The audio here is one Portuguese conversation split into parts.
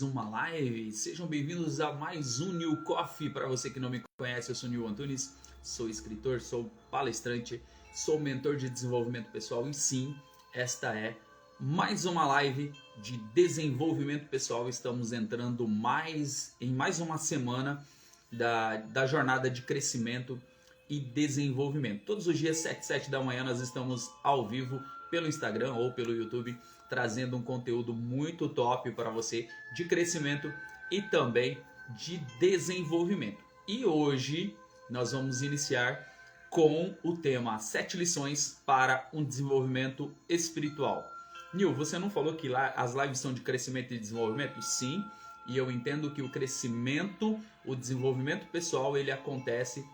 Uma live, sejam bem-vindos a mais um New Coffee. Para você que não me conhece, eu sou Nil Antunes, sou escritor, sou palestrante, sou mentor de desenvolvimento pessoal e sim, esta é mais uma live de desenvolvimento pessoal. Estamos entrando em mais uma semana da jornada de crescimento e desenvolvimento. Todos os dias, 7 da manhã, nós estamos ao vivo pelo Instagram ou pelo YouTube, trazendo um conteúdo muito top para você de crescimento e também de desenvolvimento. E hoje nós vamos iniciar com o tema 7 lições para um desenvolvimento espiritual. Nil, você não falou que lá as lives são de crescimento e desenvolvimento? Sim, e eu entendo que o crescimento, o desenvolvimento pessoal, ele acontece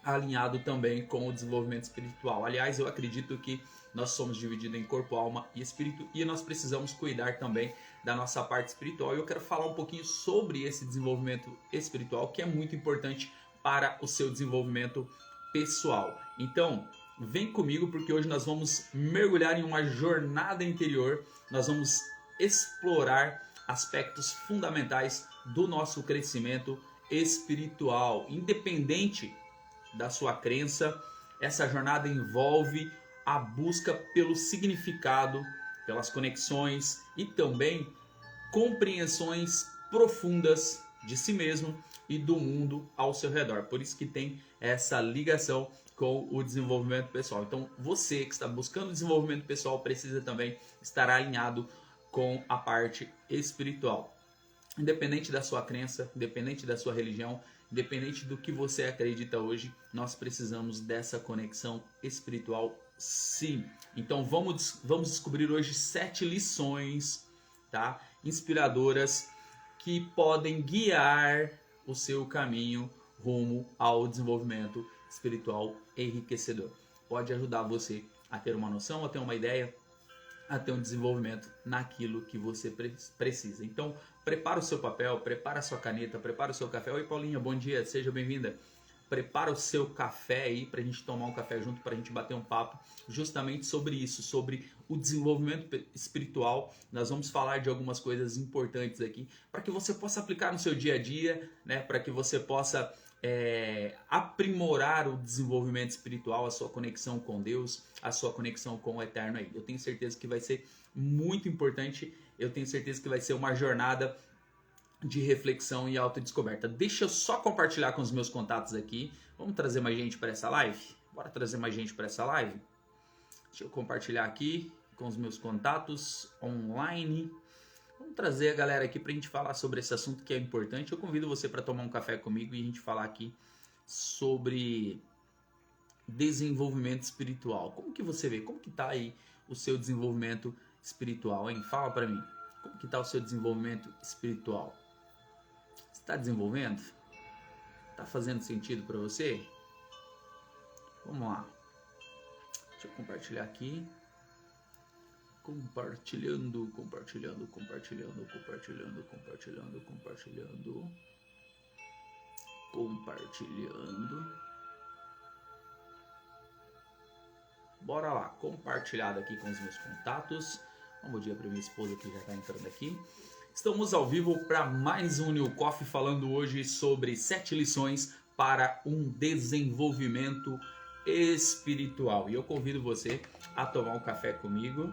alinhado também com o desenvolvimento espiritual. Aliás, eu acredito que nós somos divididos em corpo, alma e espírito e nós precisamos cuidar também da nossa parte espiritual. E eu quero falar um pouquinho sobre esse desenvolvimento espiritual, que é muito importante para o seu desenvolvimento pessoal. Então, vem comigo porque hoje nós vamos mergulhar em uma jornada interior, nós vamos explorar aspectos fundamentais do nosso crescimento espiritual, independente da sua crença. Essa jornada envolve a busca pelo significado, pelas conexões e também compreensões profundas de si mesmo e do mundo ao seu redor. Por isso que tem essa ligação com o desenvolvimento pessoal. Então, você que está buscando desenvolvimento pessoal precisa também estar alinhado com a parte espiritual. Independente da sua crença, independente da sua religião, independente do que você acredita hoje, nós precisamos dessa conexão espiritual, sim. Então vamos descobrir hoje 7 lições, tá? Inspiradoras que podem guiar o seu caminho rumo ao desenvolvimento espiritual enriquecedor. Pode ajudar você a ter uma noção, a ter uma ideia, a ter um desenvolvimento naquilo que você precisa. Então, prepara o seu papel, prepara a sua caneta, prepara o seu café. Oi, Paulinha, bom dia, seja bem-vinda. Prepara o seu café aí pra gente tomar um café junto, pra gente bater um papo justamente sobre isso, sobre o desenvolvimento espiritual. Nós vamos falar de algumas coisas importantes aqui para que você possa aplicar no seu dia a dia, né? Para que você possa aprimorar o desenvolvimento espiritual, a sua conexão com Deus, a sua conexão com o Eterno aí. Eu tenho certeza que vai ser muito importante, eu tenho certeza que vai ser uma jornada de reflexão e autodescoberta. Deixa eu só compartilhar com os meus contatos aqui. Vamos trazer mais gente para essa live? Bora trazer mais gente para essa live? Deixa eu compartilhar aqui com os meus contatos online. Vamos trazer a galera aqui para a gente falar sobre esse assunto que é importante. Eu convido você para tomar um café comigo e a gente falar aqui sobre desenvolvimento espiritual. Como que você vê? Como que tá aí o seu desenvolvimento espiritual, hein? Fala para mim. Como que tá o seu desenvolvimento espiritual? Você está desenvolvendo? Tá fazendo sentido para você? Vamos lá. Deixa eu compartilhar aqui. Compartilhando. Bora lá, compartilhado aqui com os meus contatos. Um bom dia para minha esposa que já está entrando aqui. Estamos ao vivo para mais um New Coffee, falando hoje sobre 7 lições para um desenvolvimento espiritual. E eu convido você a tomar um café comigo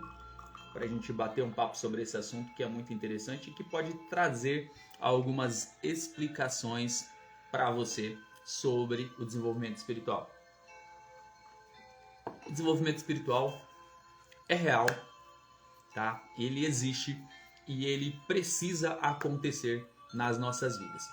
para a gente bater um papo sobre esse assunto que é muito interessante e que pode trazer algumas explicações para você sobre o desenvolvimento espiritual. O desenvolvimento espiritual é real, tá? Ele existe e ele precisa acontecer nas nossas vidas.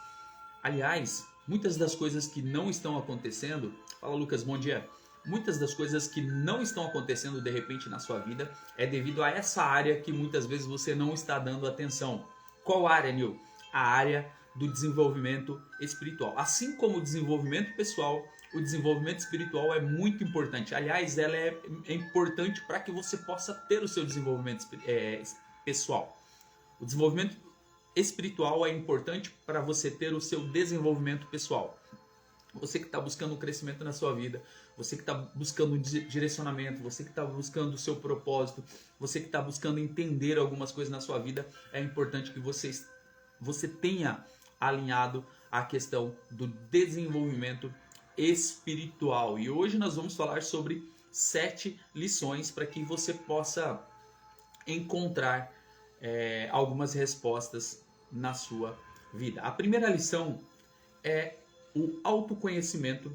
Aliás, muitas das coisas que não estão acontecendo... Fala, Lucas, bom dia. Muitas das coisas que não estão acontecendo de repente na sua vida é devido a essa área que muitas vezes você não está dando atenção. Qual área, Nil? A área do desenvolvimento espiritual. Assim como o desenvolvimento pessoal, o desenvolvimento espiritual é muito importante. Aliás, ela é importante para que você possa ter o seu desenvolvimento pessoal. O desenvolvimento espiritual é importante para você ter o seu desenvolvimento pessoal. Você que está buscando um crescimento na sua vida, você que está buscando um direcionamento, você que está buscando o seu propósito, você que está buscando entender algumas coisas na sua vida, é importante que você você tenha alinhado a questão do desenvolvimento espiritual. E hoje nós vamos falar sobre 7 lições para que você possa encontrar algumas respostas na sua vida. A primeira lição é o autoconhecimento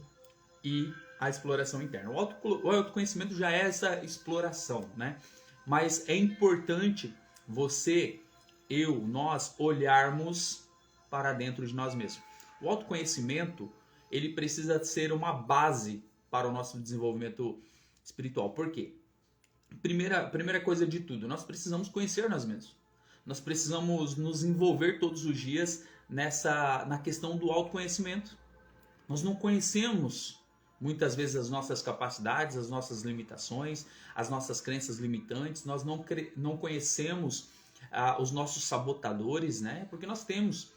e a exploração interna. O autoconhecimento já é essa exploração, né? Mas é importante você, nós olharmos para dentro de nós mesmos. O autoconhecimento, ele precisa ser uma base para o nosso desenvolvimento espiritual. Por quê? Primeira coisa de tudo, nós precisamos conhecer nós mesmos. Nós precisamos nos envolver todos os dias na questão do autoconhecimento. Nós não conhecemos muitas vezes as nossas capacidades, as nossas limitações, as nossas crenças limitantes. Nós não conhecemos os nossos sabotadores, né? Porque nós temos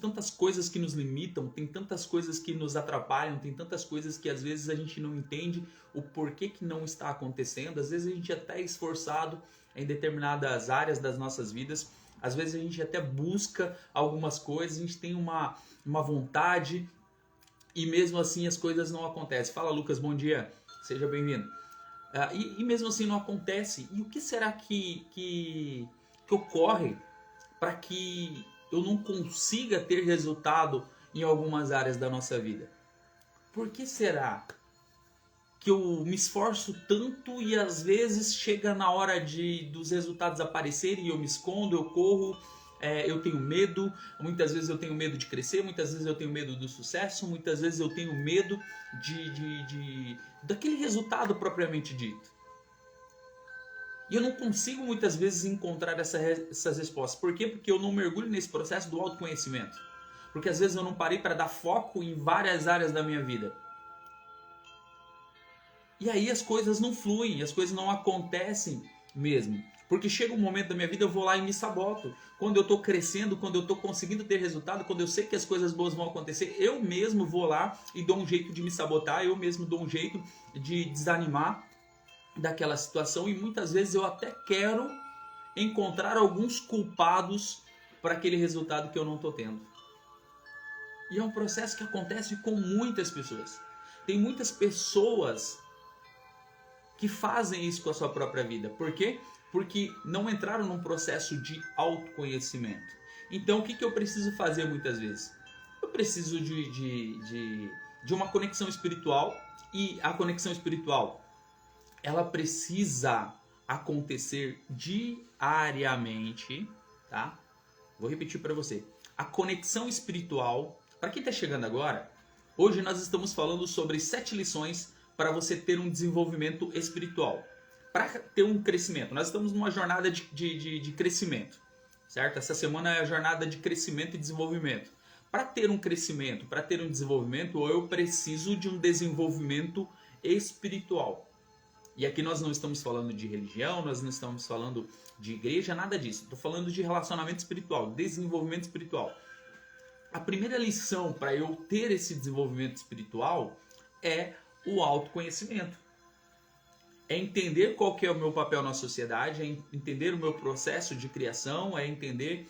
tantas coisas que nos limitam, tem tantas coisas que nos atrapalham, tem tantas coisas que às vezes a gente não entende o porquê que não está acontecendo. Às vezes a gente até é esforçado em determinadas áreas das nossas vidas, às vezes a gente até busca algumas coisas, a gente tem uma vontade e mesmo assim as coisas não acontecem. Fala, Lucas, bom dia, seja bem-vindo. E mesmo assim não acontece. E o que será que ocorre para que eu não consiga ter resultado em algumas áreas da nossa vida? Por que será que eu me esforço tanto e às vezes chega na hora dos resultados aparecerem e eu me escondo, eu corro, eu tenho medo, muitas vezes eu tenho medo de crescer, muitas vezes eu tenho medo do sucesso, muitas vezes eu tenho medo daquele resultado propriamente dito. E eu não consigo muitas vezes encontrar essas respostas. Por quê? Porque eu não mergulho nesse processo do autoconhecimento. Porque às vezes eu não parei para dar foco em várias áreas da minha vida. E aí as coisas não fluem, as coisas não acontecem mesmo. Porque chega um momento da minha vida, eu vou lá e me saboto. Quando eu estou crescendo, quando eu estou conseguindo ter resultado, quando eu sei que as coisas boas vão acontecer, eu mesmo vou lá e dou um jeito de me sabotar, eu mesmo dou um jeito de desanimar daquela situação, e muitas vezes eu até quero encontrar alguns culpados para aquele resultado que eu não estou tendo. E é um processo que acontece com muitas pessoas. Tem muitas pessoas que fazem isso com a sua própria vida. Por quê? Porque não entraram num processo de autoconhecimento. Então o que eu preciso fazer muitas vezes? Eu preciso de uma conexão espiritual, e a conexão espiritual ela precisa acontecer diariamente, tá? Vou repetir para você. A conexão espiritual, para quem está chegando agora, hoje nós estamos falando sobre 7 lições para você ter um desenvolvimento espiritual. Para ter um crescimento, nós estamos numa jornada de crescimento, certo? Essa semana é a jornada de crescimento e desenvolvimento. Para ter um crescimento, para ter um desenvolvimento, eu preciso de um desenvolvimento espiritual. E aqui nós não estamos falando de religião, nós não estamos falando de igreja, nada disso. Estou falando de relacionamento espiritual, desenvolvimento espiritual. A primeira lição para eu ter esse desenvolvimento espiritual é o autoconhecimento. É entender qual que é o meu papel na sociedade, é entender o meu processo de criação, é entender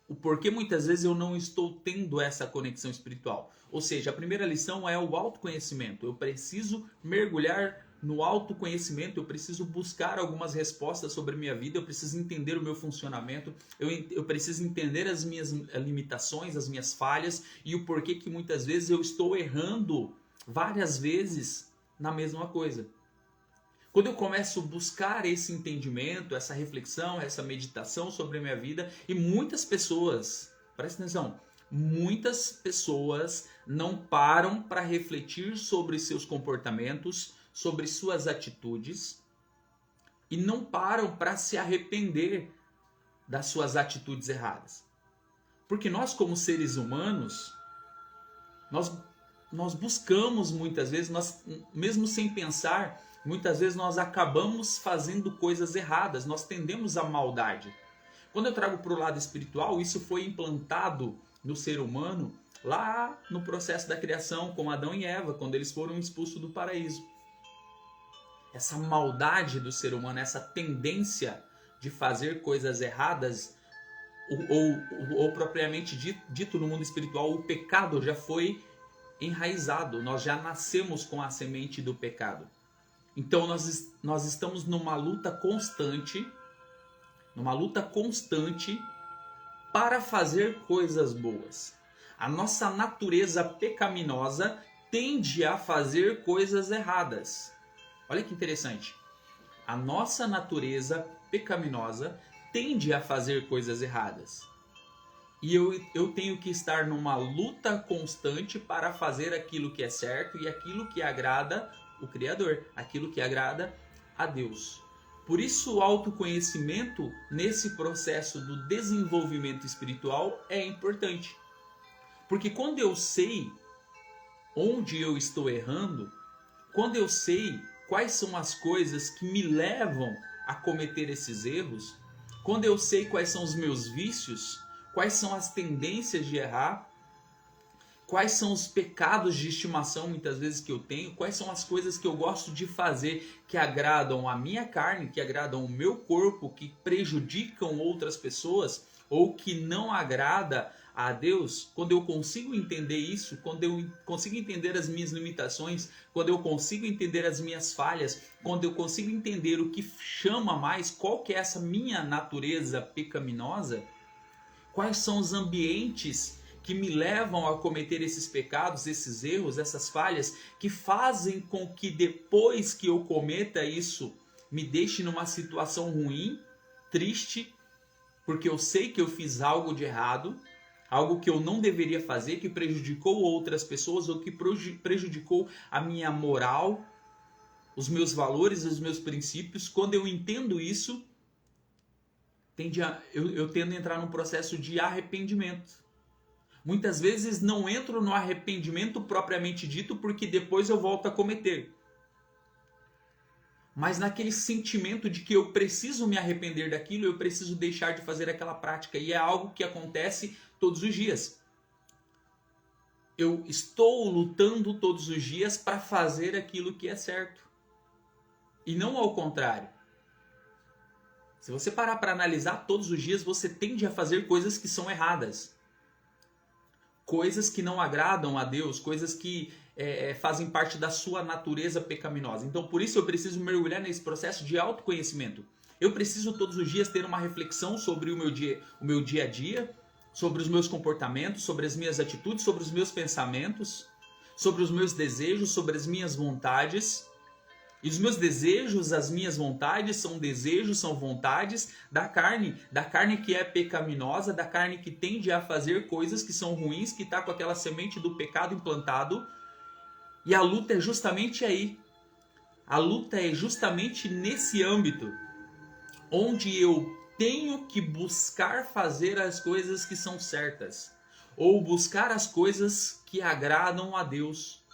o porquê muitas vezes eu não estou tendo essa conexão espiritual. Ou seja, a primeira lição é o autoconhecimento. Eu preciso mergulhar no autoconhecimento, eu preciso buscar algumas respostas sobre a minha vida, eu preciso entender o meu funcionamento, eu preciso entender as minhas limitações, as minhas falhas e o porquê que muitas vezes eu estou errando várias vezes na mesma coisa. Quando eu começo a buscar esse entendimento, essa reflexão, essa meditação sobre a minha vida, e muitas pessoas, presta atenção, muitas pessoas não param para refletir sobre seus comportamentos, sobre suas atitudes, e não param para se arrepender das suas atitudes erradas. Porque nós, como seres humanos, nós buscamos muitas vezes, nós, mesmo sem pensar, muitas vezes nós acabamos fazendo coisas erradas, nós tendemos à maldade. Quando eu trago para o lado espiritual, isso foi implantado no ser humano lá no processo da criação com Adão e Eva, quando eles foram expulsos do paraíso. Essa maldade do ser humano, essa tendência de fazer coisas erradas, ou propriamente dito no mundo espiritual, o pecado já foi enraizado, nós já nascemos com a semente do pecado. Então nós estamos numa luta constante para fazer coisas boas. A nossa natureza pecaminosa tende a fazer coisas erradas. Olha que interessante. A nossa natureza pecaminosa tende a fazer coisas erradas. E eu tenho que estar numa luta constante para fazer aquilo que é certo e aquilo que agrada o Criador, aquilo que agrada a Deus. Por isso o autoconhecimento nesse processo do desenvolvimento espiritual é importante. Porque quando eu sei onde eu estou errando, quando eu sei quais são as coisas que me levam a cometer esses erros, quando eu sei quais são os meus vícios, quais são as tendências de errar, quais são os pecados de estimação muitas vezes que eu tenho, quais são as coisas que eu gosto de fazer que agradam a minha carne, que agradam o meu corpo, que prejudicam outras pessoas ou que não agrada a Deus. Quando eu consigo entender isso, quando eu consigo entender as minhas limitações, quando eu consigo entender as minhas falhas, quando eu consigo entender o que chama mais, qual que é essa minha natureza pecaminosa, quais são os ambientes que me levam a cometer esses pecados, esses erros, essas falhas, que fazem com que depois que eu cometa isso, me deixe numa situação ruim, triste, porque eu sei que eu fiz algo de errado, algo que eu não deveria fazer, que prejudicou outras pessoas ou que prejudicou a minha moral, os meus valores, os meus princípios. Quando eu entendo isso, eu tendo a entrar num processo de arrependimento. Muitas vezes não entro no arrependimento propriamente dito, porque depois eu volto a cometer. Mas naquele sentimento de que eu preciso me arrepender daquilo, eu preciso deixar de fazer aquela prática. E é algo que acontece todos os dias. Eu estou lutando todos os dias para fazer aquilo que é certo. E não ao contrário. Se você parar para analisar todos os dias, você tende a fazer coisas que são erradas. Coisas que não agradam a Deus, coisas que fazem parte da sua natureza pecaminosa. Então, por isso eu preciso mergulhar nesse processo de autoconhecimento. Eu preciso todos os dias ter uma reflexão sobre o meu dia a dia, sobre os meus comportamentos, sobre as minhas atitudes, sobre os meus pensamentos, sobre os meus desejos, sobre as minhas vontades. E os meus desejos, as minhas vontades, são vontades da carne que é pecaminosa, da carne que tende a fazer coisas que são ruins, que está com aquela semente do pecado implantado. E a luta é justamente aí. A luta é justamente nesse âmbito, onde eu tenho que buscar fazer as coisas que são certas, ou buscar as coisas que agradam a Deus.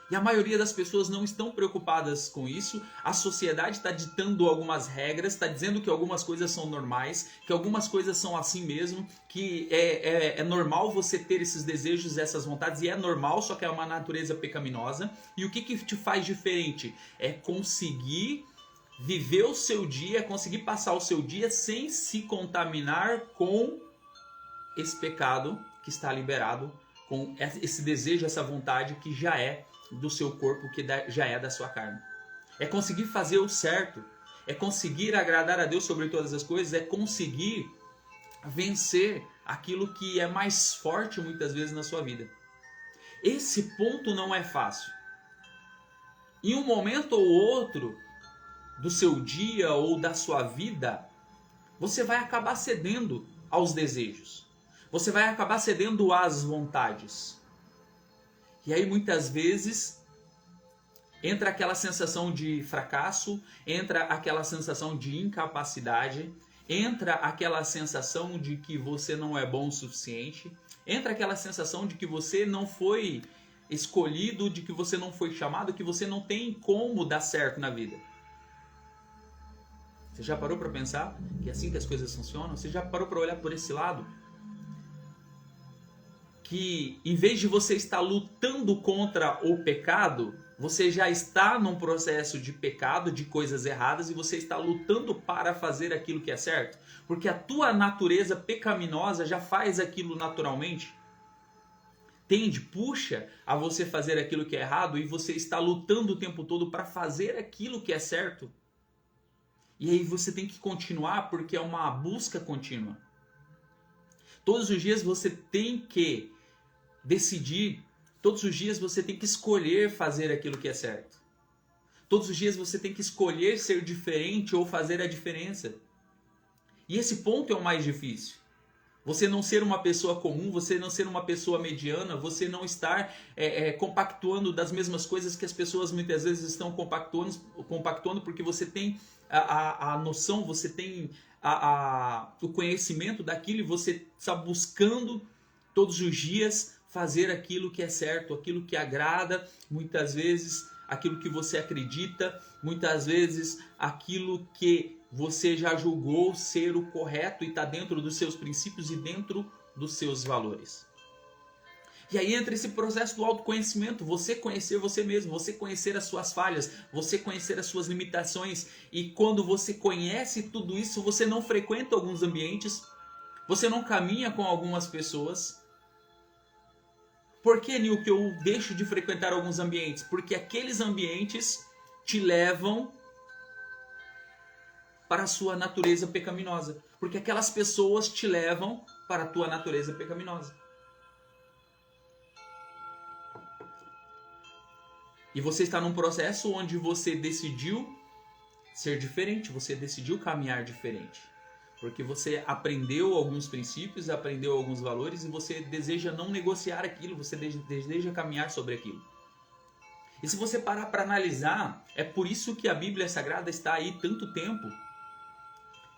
E a maioria das pessoas não estão preocupadas com isso. A sociedade está ditando algumas regras, está dizendo que algumas coisas são normais, que algumas coisas são assim mesmo, que é normal você ter esses desejos, essas vontades, e é normal, só que é uma natureza pecaminosa. E o que te faz diferente? É conseguir viver o seu dia, conseguir passar o seu dia sem se contaminar com esse pecado que está liberado, com esse desejo, essa vontade que já é do seu corpo, que já é da sua carne. É conseguir fazer o certo, é conseguir agradar a Deus sobre todas as coisas, é conseguir vencer aquilo que é mais forte muitas vezes na sua vida. Esse ponto não é fácil. Em um momento ou outro do seu dia ou da sua vida, você vai acabar cedendo aos desejos. Você vai acabar cedendo às vontades. E aí muitas vezes entra aquela sensação de fracasso, entra aquela sensação de incapacidade, entra aquela sensação de que você não é bom o suficiente, entra aquela sensação de que você não foi escolhido, de que você não foi chamado, que você não tem como dar certo na vida. Você já parou para pensar que é assim que as coisas funcionam? Você já parou para olhar por esse lado? Que em vez de você estar lutando contra o pecado, Você já está num processo de pecado, de coisas erradas, e você está lutando para fazer aquilo que é certo? Porque a tua natureza pecaminosa já faz aquilo naturalmente. Tende, puxa a você fazer aquilo que é errado, e você está lutando o tempo todo para fazer aquilo que é certo. E aí você tem que continuar, porque é uma busca contínua. Todos os dias você tem que decidir, todos os dias você tem que escolher fazer aquilo que é certo. Todos os dias você tem que escolher ser diferente ou fazer a diferença. E esse ponto é o mais difícil. Você não ser uma pessoa comum, você não ser uma pessoa mediana, você não estar compactuando das mesmas coisas que as pessoas muitas vezes estão compactuando, porque você tem a noção, você tem o conhecimento daquilo, e você está buscando todos os dias fazer aquilo que é certo, aquilo que agrada, muitas vezes aquilo que você acredita, muitas vezes aquilo que você já julgou ser o correto e está dentro dos seus princípios e dentro dos seus valores. E aí entra esse processo do autoconhecimento, você conhecer você mesmo, você conhecer as suas falhas, você conhecer as suas limitações. E quando você conhece tudo isso, você não frequenta alguns ambientes, você não caminha com algumas pessoas. Por que, Nil, que eu deixo de frequentar alguns ambientes? Porque aqueles ambientes te levam para a sua natureza pecaminosa. Porque aquelas pessoas te levam para a tua natureza pecaminosa. E você está num processo onde você decidiu ser diferente, você decidiu caminhar diferente. Porque você aprendeu alguns princípios, aprendeu alguns valores, e você deseja não negociar aquilo, você deseja caminhar sobre aquilo. E se você parar para analisar, é por isso que a Bíblia Sagrada está aí tanto tempo.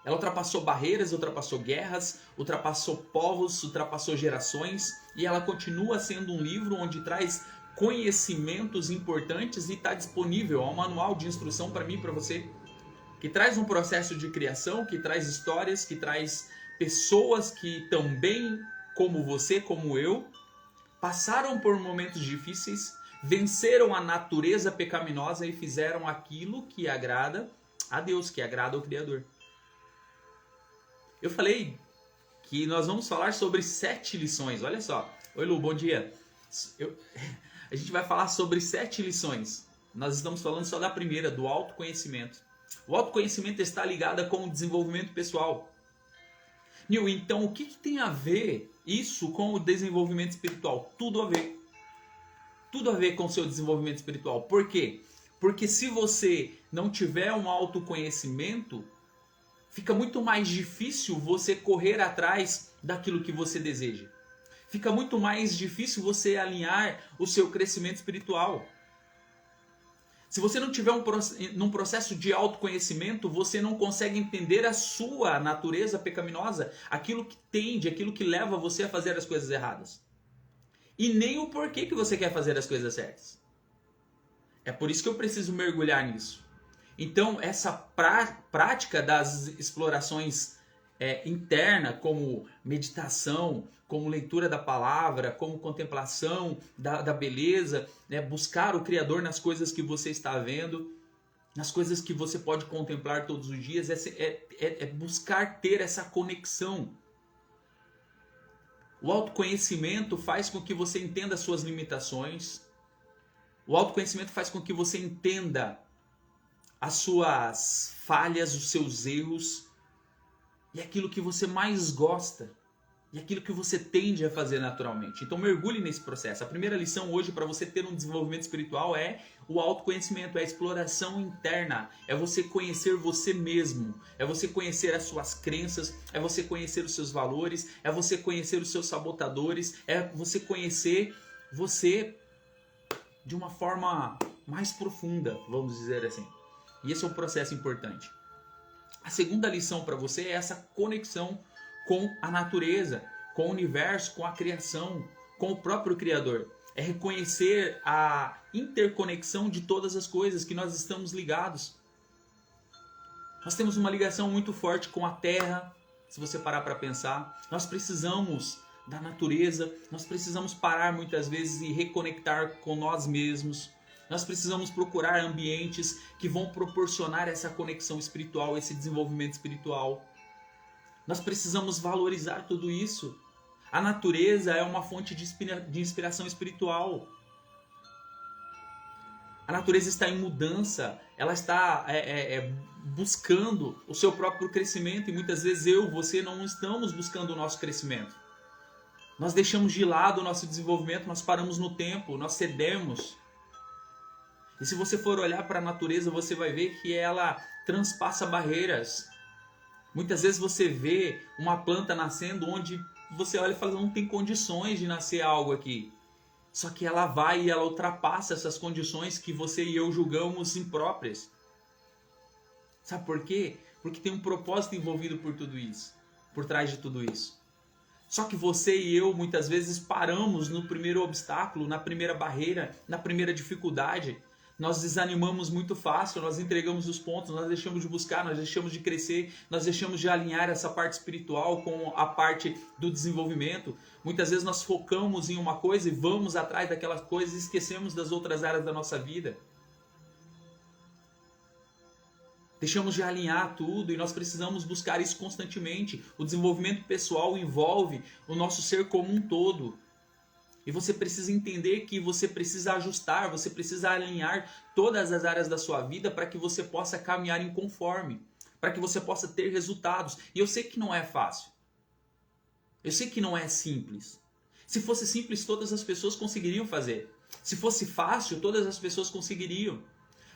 Ela ultrapassou barreiras, ultrapassou guerras, ultrapassou povos, ultrapassou gerações, e ela continua sendo um livro onde traz conhecimentos importantes e está disponível. É um manual de instrução para mim e para você, que traz um processo de criação, que traz histórias, que traz pessoas que também, como você, como eu, passaram por momentos difíceis, venceram a natureza pecaminosa e fizeram aquilo que agrada a Deus, que agrada ao Criador. Eu falei que nós vamos falar sobre 7 lições. Olha só. Oi, Lu, bom dia. A gente vai falar sobre 7 lições. Nós estamos falando só da primeira, do autoconhecimento. O autoconhecimento está ligado com o desenvolvimento pessoal. Nil, então o que tem a ver isso com o desenvolvimento espiritual? Tudo a ver. Tudo a ver com o seu desenvolvimento espiritual. Por quê? Porque se você não tiver um autoconhecimento, fica muito mais difícil você correr atrás daquilo que você deseja. Fica muito mais difícil você alinhar o seu crescimento espiritual. Se você não tiver num processo de autoconhecimento, você não consegue entender a sua natureza pecaminosa, aquilo que tende, aquilo que leva você a fazer as coisas erradas. E nem o porquê que você quer fazer as coisas certas. É por isso que eu preciso mergulhar nisso. Então, essa prática das explorações interna, como meditação, como leitura da palavra, como contemplação da beleza, né? Buscar o Criador nas coisas que você está vendo, nas coisas que você pode contemplar todos os dias, é buscar ter essa conexão. O autoconhecimento faz com que você entenda as suas limitações. O autoconhecimento faz com que você entenda as suas falhas, os seus erros, e aquilo que você mais gosta, e aquilo que você tende a fazer naturalmente. Então mergulhe nesse processo. A primeira lição hoje para você ter um desenvolvimento espiritual é o autoconhecimento, é a exploração interna, é você conhecer você mesmo, é você conhecer as suas crenças, é você conhecer os seus valores, é você conhecer os seus sabotadores, é você conhecer você de uma forma mais profunda, vamos dizer assim. E esse é um processo importante. A segunda lição para você é essa conexão com a natureza, com o universo, com a criação, com o próprio Criador. É reconhecer a interconexão de todas as coisas, que nós estamos ligados. Nós temos uma ligação muito forte com a Terra, se você parar para pensar. Nós precisamos da natureza, nós precisamos parar muitas vezes e reconectar com nós mesmos. Nós precisamos procurar ambientes que vão proporcionar essa conexão espiritual, esse desenvolvimento espiritual. Nós precisamos valorizar tudo isso. A natureza é uma fonte de inspiração espiritual. A natureza está em mudança, ela está buscando o seu próprio crescimento e muitas vezes você não estamos buscando o nosso crescimento. Nós deixamos de lado o nosso desenvolvimento, nós paramos no tempo, nós cedemos. E se você for olhar para a natureza, você vai ver que ela transpassa barreiras. Muitas vezes você vê uma planta nascendo onde você olha e fala, não tem condições de nascer algo aqui. Só que ela vai e ela ultrapassa essas condições que você e eu julgamos impróprias. Sabe por quê? Porque tem um propósito envolvido por tudo isso, por trás de tudo isso. Só que você e eu muitas vezes paramos no primeiro obstáculo, na primeira barreira, na primeira dificuldade. Nós desanimamos muito fácil, nós entregamos os pontos, nós deixamos de buscar, nós deixamos de crescer, nós deixamos de alinhar essa parte espiritual com a parte do desenvolvimento. Muitas vezes nós focamos em uma coisa e vamos atrás daquelas coisas e esquecemos das outras áreas da nossa vida. Deixamos de alinhar tudo e nós precisamos buscar isso constantemente. O desenvolvimento pessoal envolve o nosso ser como um todo. E você precisa entender que você precisa ajustar, você precisa alinhar todas as áreas da sua vida para que você possa caminhar em conforme, para que você possa ter resultados. E eu sei que não é fácil. Eu sei que não é simples. Se fosse simples, todas as pessoas conseguiriam fazer. Se fosse fácil, todas as pessoas conseguiriam.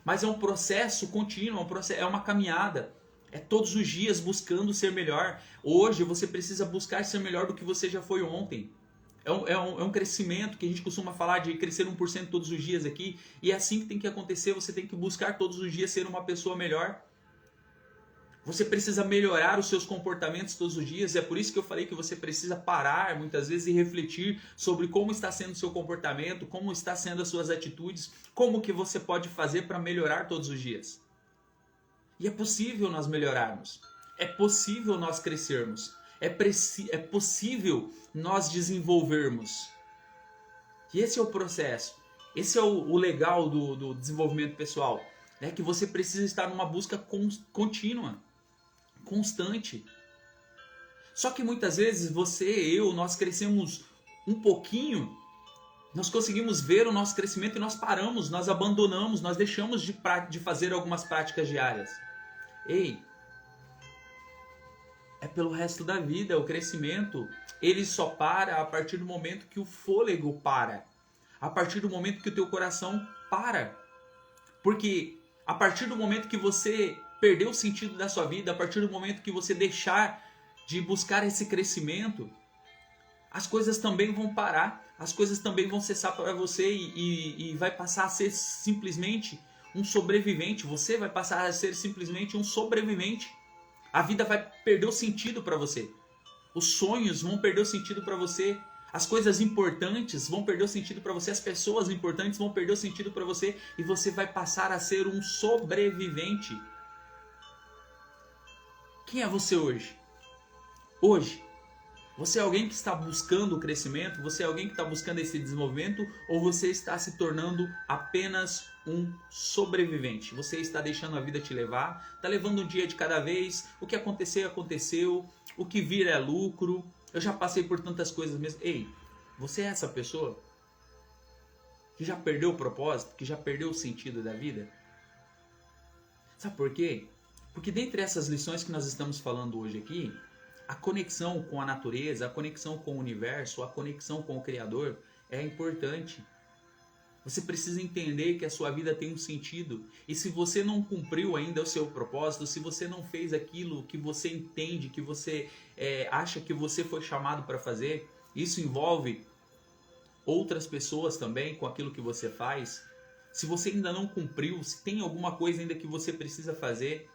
Mas é um processo contínuo, é uma caminhada. É todos os dias buscando ser melhor. Hoje você precisa buscar ser melhor do que você já foi ontem. É um crescimento que a gente costuma falar de crescer 1% todos os dias aqui. E é assim que tem que acontecer. Você tem que buscar todos os dias ser uma pessoa melhor. Você precisa melhorar os seus comportamentos todos os dias. É por isso que eu falei que você precisa parar muitas vezes e refletir sobre como está sendo o seu comportamento, como está sendo as suas atitudes, como que você pode fazer para melhorar todos os dias. E é possível nós melhorarmos. É possível nós crescermos. É possível nós desenvolvermos. E esse é o processo. Esse é o legal do desenvolvimento pessoal. É que você precisa estar numa busca contínua, constante. Só que muitas vezes você e eu, nós crescemos um pouquinho, nós conseguimos ver o nosso crescimento e nós paramos, nós abandonamos, nós deixamos de fazer algumas práticas diárias. Ei, é pelo resto da vida, o crescimento, ele só para a partir do momento que o fôlego para. A partir do momento que o teu coração para. Porque a partir do momento que você perder o sentido da sua vida, a partir do momento que você deixar de buscar esse crescimento, as coisas também vão parar, as coisas também vão cessar para você e vai passar a ser simplesmente um sobrevivente. Você vai passar a ser simplesmente um sobrevivente. A vida vai perder o sentido para você. Os sonhos vão perder o sentido para você. As coisas importantes vão perder o sentido para você. As pessoas importantes vão perder o sentido para você. E você vai passar a ser um sobrevivente. Quem é você hoje? Hoje, você é alguém que está buscando o crescimento? Você é alguém que está buscando esse desenvolvimento? Ou você está se tornando apenas um sobrevivente? Você está deixando a vida te levar? Está levando um dia de cada vez? O que aconteceu, aconteceu. O que vir é lucro. Eu já passei por tantas coisas mesmo. Ei, você é essa pessoa que já perdeu o propósito? Que já perdeu o sentido da vida? Sabe por quê? Porque dentre essas lições que nós estamos falando hoje aqui, a conexão com a natureza, a conexão com o universo, a conexão com o Criador é importante. Você precisa entender que a sua vida tem um sentido. E se você não cumpriu ainda o seu propósito, se você não fez aquilo que você entende, que você acha que você foi chamado para fazer, isso envolve outras pessoas também com aquilo que você faz. Se você ainda não cumpriu, se tem alguma coisa ainda que você precisa fazer,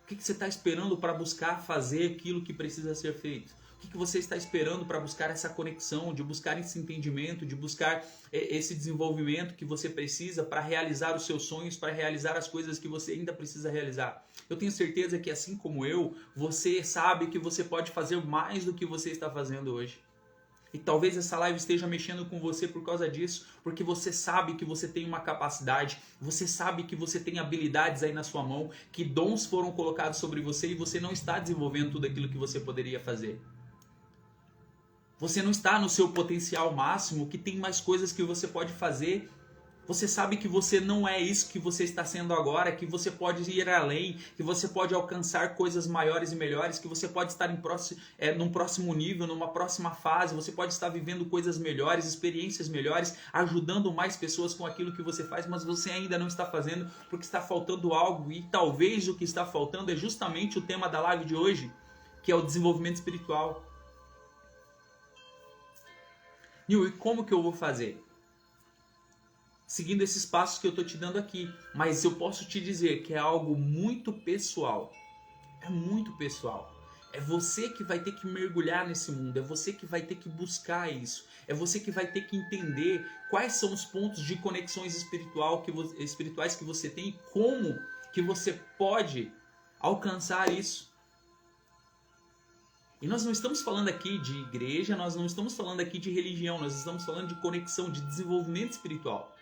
o que você está esperando para buscar fazer aquilo que precisa ser feito? O que você está esperando para buscar essa conexão, de buscar esse entendimento, de buscar esse desenvolvimento que você precisa para realizar os seus sonhos, para realizar as coisas que você ainda precisa realizar? Eu tenho certeza que, assim como eu, você sabe que você pode fazer mais do que você está fazendo hoje. E talvez essa live esteja mexendo com você por causa disso, porque você sabe que você tem uma capacidade, você sabe que você tem habilidades aí na sua mão, que dons foram colocados sobre você e você não está desenvolvendo tudo aquilo que você poderia fazer. Você não está no seu potencial máximo, que tem mais coisas que você pode fazer. Você sabe que você não é isso que você está sendo agora, que você pode ir além, que você pode alcançar coisas maiores e melhores, que você pode estar num próximo nível, numa próxima fase, você pode estar vivendo coisas melhores, experiências melhores, ajudando mais pessoas com aquilo que você faz, mas você ainda não está fazendo porque está faltando algo, e talvez o que está faltando é justamente o tema da live de hoje, que é o desenvolvimento espiritual. Nil, e como que eu vou fazer? Seguindo esses passos que eu estou te dando aqui. Mas eu posso te dizer que é algo muito pessoal. É muito pessoal. É você que vai ter que mergulhar nesse mundo. É você que vai ter que buscar isso. É você que vai ter que entender quais são os pontos de conexões espirituais que você tem e como que você pode alcançar isso. E nós não estamos falando aqui de igreja, nós não estamos falando aqui de religião, nós estamos falando de conexão, de desenvolvimento espiritual.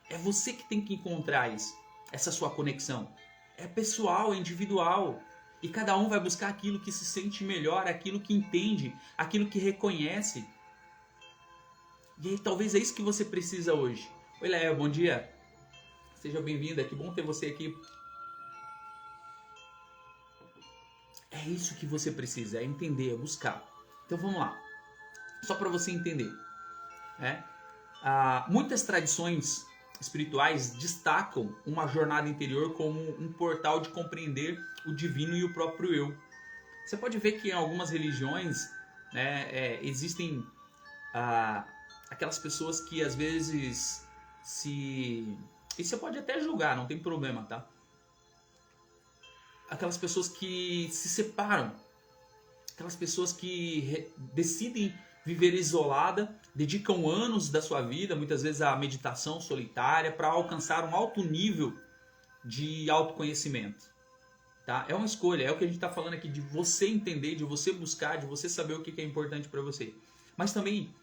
É você que tem que encontrar isso, essa sua conexão. É pessoal, é individual. E cada um vai buscar aquilo que se sente melhor, aquilo que entende, aquilo que reconhece. E aí, talvez é isso que você precisa hoje. Oi, Léo, bom dia. Seja bem-vinda, que bom ter você aqui. É isso que você precisa, é entender, é buscar. Então vamos lá. Só para você entender. Muitas tradições espirituais destacam uma jornada interior como um portal de compreender o divino e o próprio eu. Você pode ver que em algumas religiões existem aquelas pessoas que às vezes e você pode até julgar, não tem problema, tá? Aquelas pessoas que se separam, aquelas pessoas que decidem viver isolada, dedicam anos da sua vida, muitas vezes à meditação solitária, para alcançar um alto nível de autoconhecimento. Tá? É uma escolha, é o que a gente está falando aqui, de você entender, de você buscar, de você saber o que é importante para você. Mas também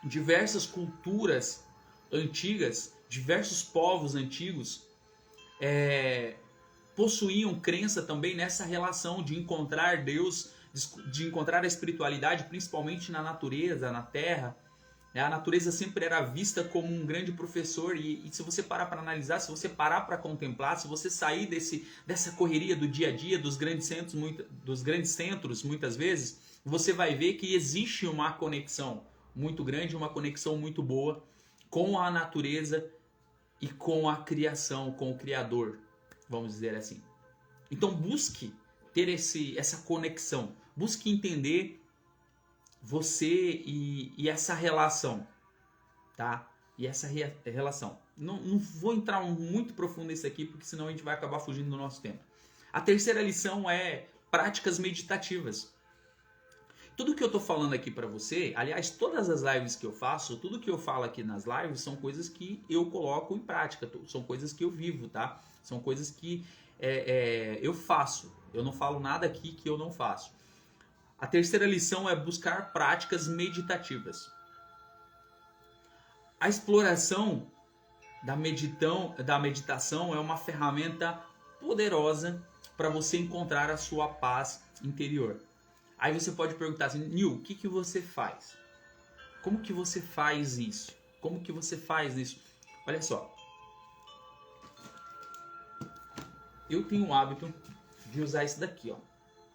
diversas culturas antigas, diversos povos antigos possuíam crença também nessa relação de encontrar Deus, de encontrar a espiritualidade, principalmente na natureza, na terra. A natureza sempre era vista como um grande professor e se você parar para analisar, se você parar para contemplar, se você sair dessa correria do dia a dia, dos grandes centros, muitas vezes, você vai ver que existe uma conexão muito grande, uma conexão muito boa com a natureza e com a criação, com o Criador, vamos dizer assim. Então busque ter essa conexão, busque entender você e essa relação, tá? E essa relação. Não vou entrar muito profundo nesse aqui, porque senão a gente vai acabar fugindo do nosso tempo. A terceira lição é práticas meditativas. Tudo que eu tô falando aqui para você, aliás, todas as lives que eu faço, tudo que eu falo aqui nas lives são coisas que eu coloco em prática, são coisas que eu vivo, tá? São coisas que eu faço. Eu não falo nada aqui que eu não faço. A terceira lição é buscar práticas meditativas. A exploração da meditação é uma ferramenta poderosa para você encontrar a sua paz interior. Aí você pode perguntar assim, Nil, o que você faz? Como que você faz isso? Como que você faz isso? Olha só. Eu tenho o hábito de usar isso daqui, ó.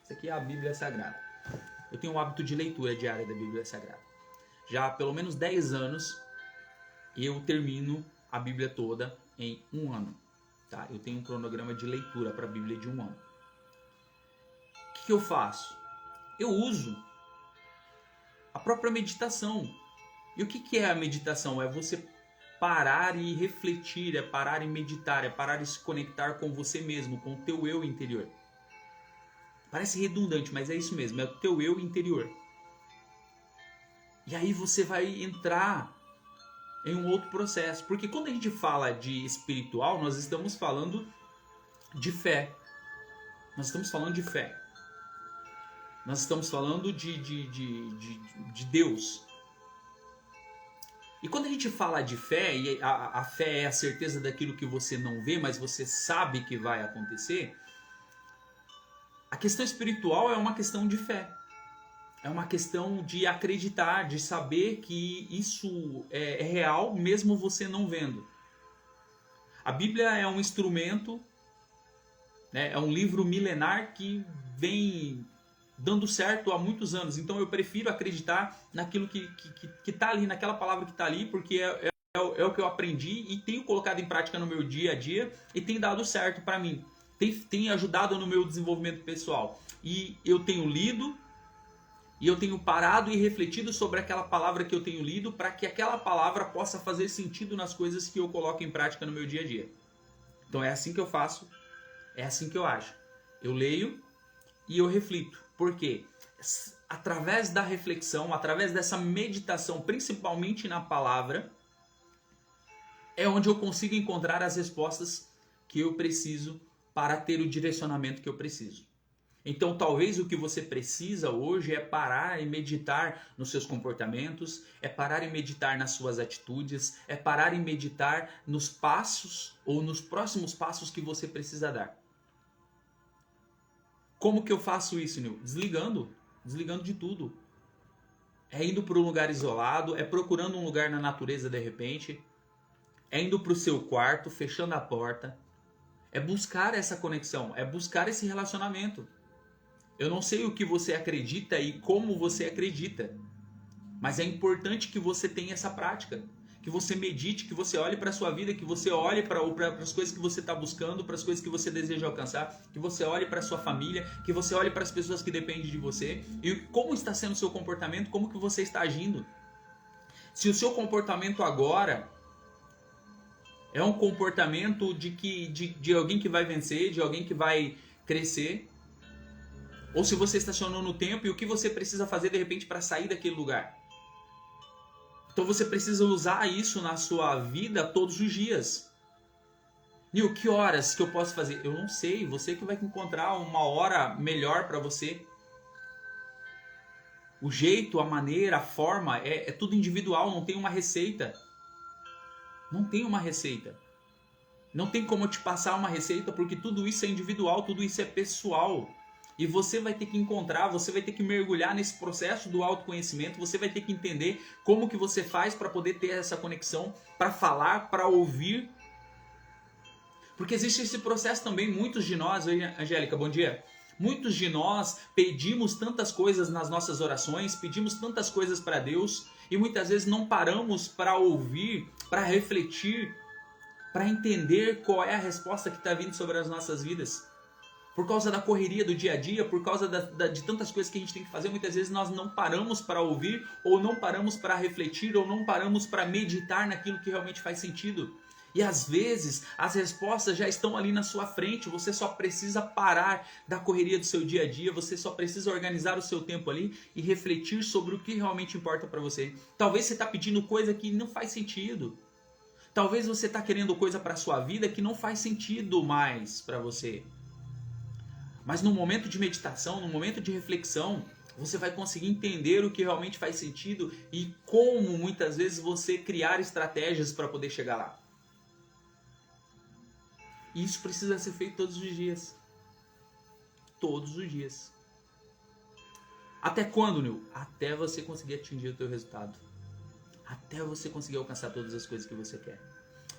Isso aqui é a Bíblia Sagrada. Eu tenho o hábito de leitura diária da Bíblia Sagrada. Já há pelo menos 10 anos eu termino a Bíblia toda em um ano. Tá? Eu tenho um cronograma de leitura para a Bíblia de um ano. O que eu faço? Eu uso a própria meditação. E o que é a meditação? É você parar e refletir, é parar e meditar, é parar e se conectar com você mesmo, com o teu eu interior. Parece redundante, mas é isso mesmo, é o teu eu interior. E aí você vai entrar em um outro processo. Porque quando a gente fala de espiritual, nós estamos falando de fé. Nós estamos falando de fé. Nós estamos falando de Deus. E quando a gente fala de fé, e a fé é a certeza daquilo que você não vê, mas você sabe que vai acontecer, a questão espiritual é uma questão de fé. É uma questão de acreditar, de saber que isso é real, mesmo você não vendo. A Bíblia é um instrumento, né, é um livro milenar que vem dando certo há muitos anos. Então eu prefiro acreditar naquilo que está ali, naquela palavra que está ali, porque é o que eu aprendi e tenho colocado em prática no meu dia a dia e tem dado certo para mim. Tem ajudado no meu desenvolvimento pessoal. E eu tenho lido e eu tenho parado e refletido sobre aquela palavra que eu tenho lido para que aquela palavra possa fazer sentido nas coisas que eu coloco em prática no meu dia a dia. Então é assim que eu faço, é assim que eu ajo. Eu leio e eu reflito. Por quê? Através da reflexão, através dessa meditação, principalmente na palavra, é onde eu consigo encontrar as respostas que eu preciso para ter o direcionamento que eu preciso. Então, talvez o que você precisa hoje é parar e meditar nos seus comportamentos, é parar e meditar nas suas atitudes, é parar e meditar nos passos ou nos próximos passos que você precisa dar. Como que eu faço isso, Nil? Desligando de tudo. É indo para um lugar isolado, é procurando um lugar na natureza de repente, é indo para o seu quarto, fechando a porta, é buscar essa conexão, é buscar esse relacionamento. Eu não sei o que você acredita e como você acredita, mas é importante que você tenha essa prática, que você medite, que você olhe para a sua vida, que você olhe para as coisas que você está buscando, para as coisas que você deseja alcançar, que você olhe para a sua família, que você olhe para as pessoas que dependem de você e como está sendo o seu comportamento, como que você está agindo. Se o seu comportamento agora é um comportamento de alguém que vai vencer, de alguém que vai crescer, ou se você estacionou no tempo e o que você precisa fazer de repente para sair daquele lugar. Então você precisa usar isso na sua vida todos os dias. Nil, que horas que eu posso fazer? Eu não sei, você que vai encontrar uma hora melhor para você. O jeito, a maneira, a forma, é tudo individual, não tem uma receita. Não tem uma receita. Não tem como eu te passar uma receita porque tudo isso é individual, tudo isso é pessoal. E você vai ter que encontrar, você vai ter que mergulhar nesse processo do autoconhecimento, você vai ter que entender como que você faz para poder ter essa conexão, para falar, para ouvir. Porque existe esse processo também, muitos de nós, Angélica, bom dia. Muitos de nós pedimos tantas coisas nas nossas orações, pedimos tantas coisas para Deus e muitas vezes não paramos para ouvir, para refletir, para entender qual é a resposta que está vindo sobre as nossas vidas. Por causa da correria do dia a dia, por causa de tantas coisas que a gente tem que fazer, muitas vezes nós não paramos para ouvir, ou não paramos para refletir, ou não paramos para meditar naquilo que realmente faz sentido. E às vezes as respostas já estão ali na sua frente, você só precisa parar da correria do seu dia a dia, você só precisa organizar o seu tempo ali e refletir sobre o que realmente importa para você. Talvez você está pedindo coisa que não faz sentido. Talvez você está querendo coisa para a sua vida que não faz sentido mais para você. Mas no momento de meditação, no momento de reflexão, você vai conseguir entender o que realmente faz sentido e como muitas vezes você criar estratégias para poder chegar lá. E isso precisa ser feito todos os dias. Todos os dias. Até quando, Nil? Até você conseguir atingir o teu resultado. Até você conseguir alcançar todas as coisas que você quer.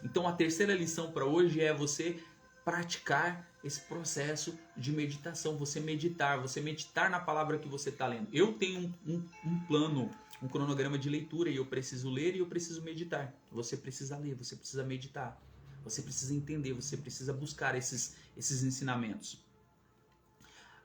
Então a terceira lição para hoje é você praticar esse processo de meditação, você meditar na palavra que você está lendo. Eu tenho um plano, um cronograma de leitura e eu preciso ler e eu preciso meditar. Você precisa ler, você precisa meditar, você precisa entender, você precisa buscar esses ensinamentos.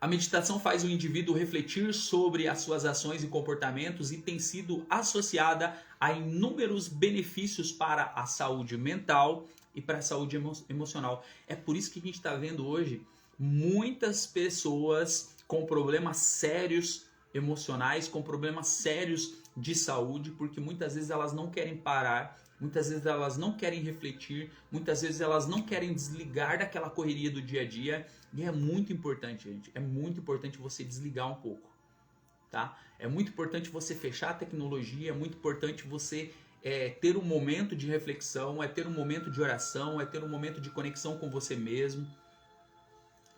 A meditação faz o indivíduo refletir sobre as suas ações e comportamentos e tem sido associada a inúmeros benefícios para a saúde mental e para a saúde emocional. É por isso que a gente está vendo hoje muitas pessoas com problemas sérios emocionais, com problemas sérios de saúde, porque muitas vezes elas não querem parar, muitas vezes elas não querem refletir, muitas vezes elas não querem desligar daquela correria do dia a dia. E é muito importante, gente, é muito importante você desligar um pouco. tá? É muito importante você fechar a tecnologia, é muito importante você ter um momento de reflexão, ter um momento de oração, ter um momento de conexão com você mesmo.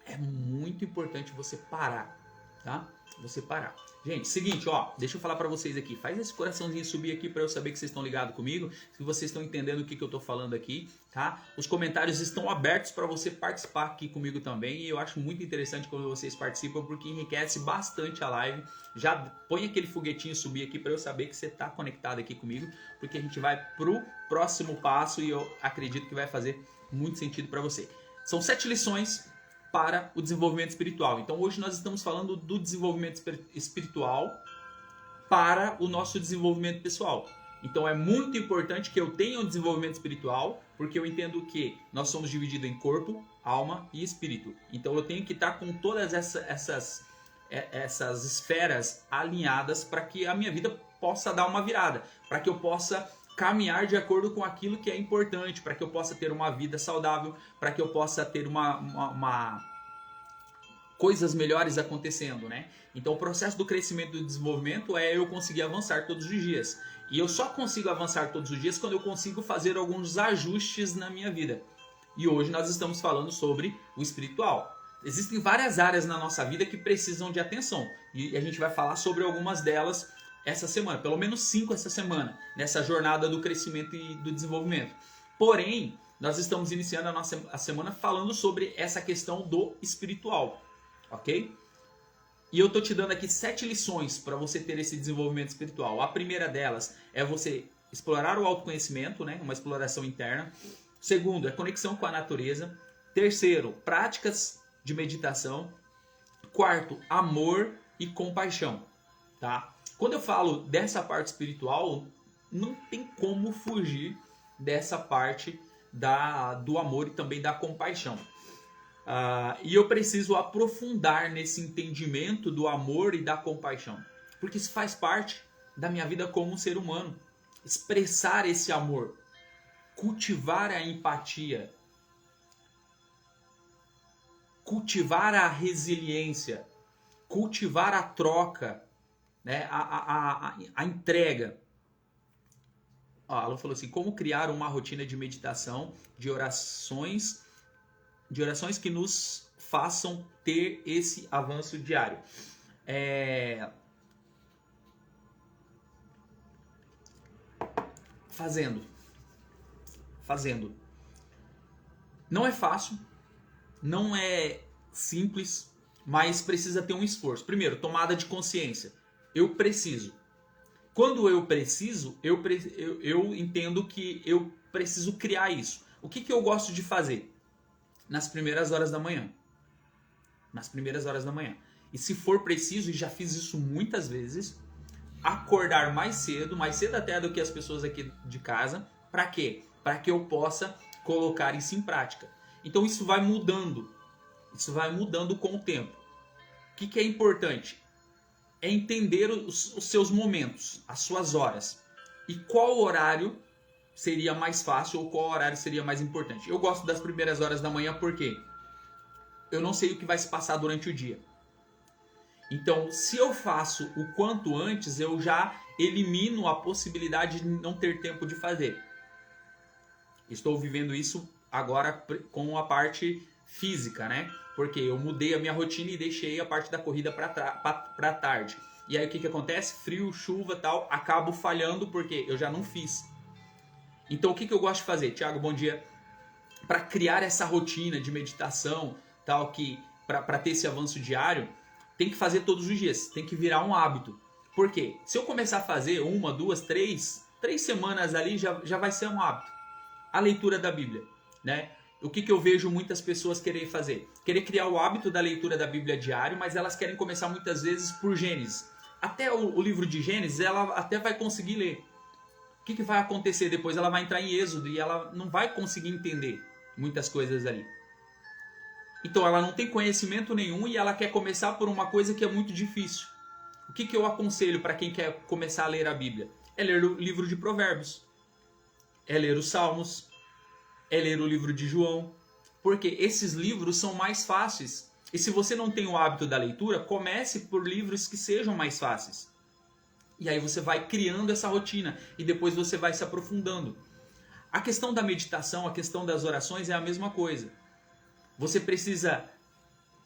É muito importante você parar, tá? Você parar. Gente, seguinte, ó, deixa eu falar pra vocês aqui. Faz esse coraçãozinho subir aqui pra eu saber que vocês estão ligados comigo, que vocês estão entendendo o que eu tô falando aqui, tá? Os comentários estão abertos pra você participar aqui comigo também, e eu acho muito interessante quando vocês participam, porque enriquece bastante a live. Já põe aquele foguetinho subir aqui pra eu saber que você tá conectado aqui comigo, porque a gente vai pro próximo passo e eu acredito que vai fazer muito sentido pra você. São 7 lições para o desenvolvimento espiritual. Então hoje nós estamos falando do desenvolvimento espiritual para o nosso desenvolvimento pessoal. Então é muito importante que eu tenha um desenvolvimento espiritual, porque eu entendo que nós somos divididos em corpo, alma e espírito. Então eu tenho que estar com todas essas esferas alinhadas para que a minha vida possa dar uma virada, para que eu possa caminhar de acordo com aquilo que é importante, para que eu possa ter uma vida saudável, para que eu possa ter coisas melhores acontecendo, né? Então o processo do crescimento e do desenvolvimento é eu conseguir avançar todos os dias. E eu só consigo avançar todos os dias quando eu consigo fazer alguns ajustes na minha vida. E hoje nós estamos falando sobre o espiritual. Existem várias áreas na nossa vida que precisam de atenção. E a gente vai falar sobre algumas delas essa semana, pelo menos 5 essa semana, nessa jornada do crescimento e do desenvolvimento. Porém, nós estamos iniciando a semana falando sobre essa questão do espiritual, ok? E eu tô te dando aqui 7 lições para você ter esse desenvolvimento espiritual. A primeira delas é você explorar o autoconhecimento, né? Uma exploração interna. Segundo, é conexão com a natureza. Terceiro, práticas de meditação. Quarto, amor e compaixão, tá? Quando eu falo dessa parte espiritual, não tem como fugir dessa parte do amor e também da compaixão. E eu preciso aprofundar nesse entendimento do amor e da compaixão, porque isso faz parte da minha vida como um ser humano. Expressar esse amor, cultivar a empatia, cultivar a resiliência, cultivar a troca, né? A entrega. Ela falou assim: como criar uma rotina de meditação, de orações que nos façam ter esse avanço diário. Fazendo. Não é fácil, não é simples, mas precisa ter um esforço. Primeiro, tomada de consciência. Eu preciso. Quando eu preciso, eu entendo que eu preciso criar isso. O que eu gosto de fazer? Nas primeiras horas da manhã. E se for preciso, e já fiz isso muitas vezes, acordar mais cedo até do que as pessoas aqui de casa. Para quê? Para que eu possa colocar isso em prática. Então isso vai mudando. Isso vai mudando com o tempo. O que é importante? É entender os seus momentos, as suas horas. E qual horário seria mais fácil ou qual horário seria mais importante. Eu gosto das primeiras horas da manhã porque eu não sei o que vai se passar durante o dia. Então, se eu faço o quanto antes, eu já elimino a possibilidade de não ter tempo de fazer. Estou vivendo isso agora com a parte física, né? Porque eu mudei a minha rotina e deixei a parte da corrida para tarde. E aí o que acontece? Frio, chuva e tal, acabo falhando porque eu já não fiz. Então o que eu gosto de fazer? Tiago, bom dia. Para criar essa rotina de meditação, tal, que para ter esse avanço diário, tem que fazer todos os dias, tem que virar um hábito. Por quê? Se eu começar a fazer 1, 2, 3 semanas ali, já vai ser um hábito. A leitura da Bíblia, né? O que eu vejo muitas pessoas querer fazer? Querer criar o hábito da leitura da Bíblia diário, mas elas querem começar muitas vezes por Gênesis. Até o livro de Gênesis, ela até vai conseguir ler. O que vai acontecer depois? Ela vai entrar em Êxodo e ela não vai conseguir entender muitas coisas ali. Então ela não tem conhecimento nenhum e ela quer começar por uma coisa que é muito difícil. O que eu aconselho para quem quer começar a ler a Bíblia? É ler o livro de Provérbios. É ler os Salmos. É ler o livro de João. Porque esses livros são mais fáceis. E se você não tem o hábito da leitura, comece por livros que sejam mais fáceis. E aí você vai criando essa rotina e depois você vai se aprofundando. A questão da meditação, a questão das orações é a mesma coisa. Você precisa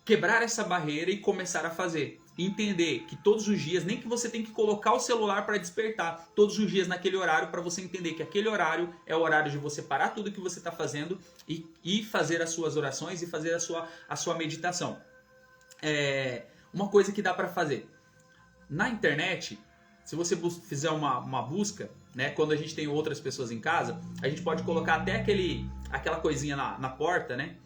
quebrar essa barreira e começar a fazer. Entender que todos os dias, nem que você tem que colocar o celular para despertar, todos os dias naquele horário, para você entender que aquele horário é o horário de você parar tudo que você está fazendo e fazer as suas orações e fazer a sua meditação. Uma coisa que dá para fazer. Na internet, se você fizer uma busca, né, quando a gente tem outras pessoas em casa, a gente pode colocar até aquela coisinha na porta, né?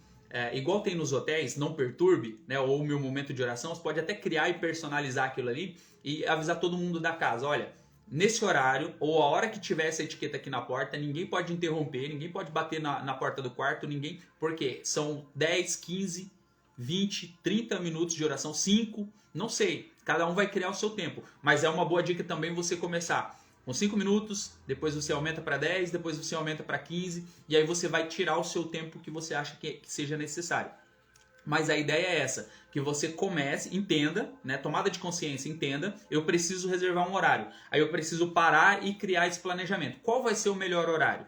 Igual tem nos hotéis, não perturbe, né, ou o meu momento de oração, você pode até criar e personalizar aquilo ali e avisar todo mundo da casa, olha, nesse horário, ou a hora que tiver essa etiqueta aqui na porta, ninguém pode interromper, ninguém pode bater na porta do quarto, ninguém, porque são 10, 15, 20, 30 minutos de oração, 5, não sei, cada um vai criar o seu tempo, mas é uma boa dica também você começar com 5 minutos, depois você aumenta para 10, depois você aumenta para 15, e aí você vai tirar o seu tempo que você acha que seja necessário. Mas a ideia é essa, que você comece, entenda, né, tomada de consciência, entenda, eu preciso reservar um horário. Aí eu preciso parar e criar esse planejamento. Qual vai ser o melhor horário?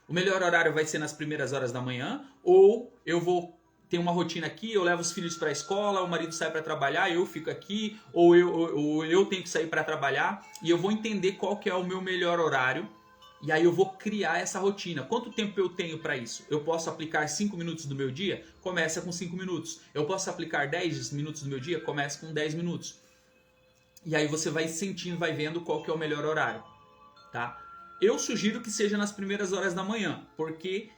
O melhor horário vai ser nas primeiras horas da manhã, ou eu vou ter uma rotina aqui, eu levo os filhos para a escola, o marido sai para trabalhar, eu fico aqui, ou eu tenho que sair para trabalhar, e eu vou entender qual que é o meu melhor horário, e aí eu vou criar essa rotina. Quanto tempo eu tenho para isso? Eu posso aplicar 5 minutos do meu dia? Começa com 5 minutos. Eu posso aplicar 10 minutos do meu dia? Começa com 10 minutos. E aí você vai sentindo, vai vendo qual que é o melhor horário, tá? Eu sugiro que seja nas primeiras horas da manhã, porque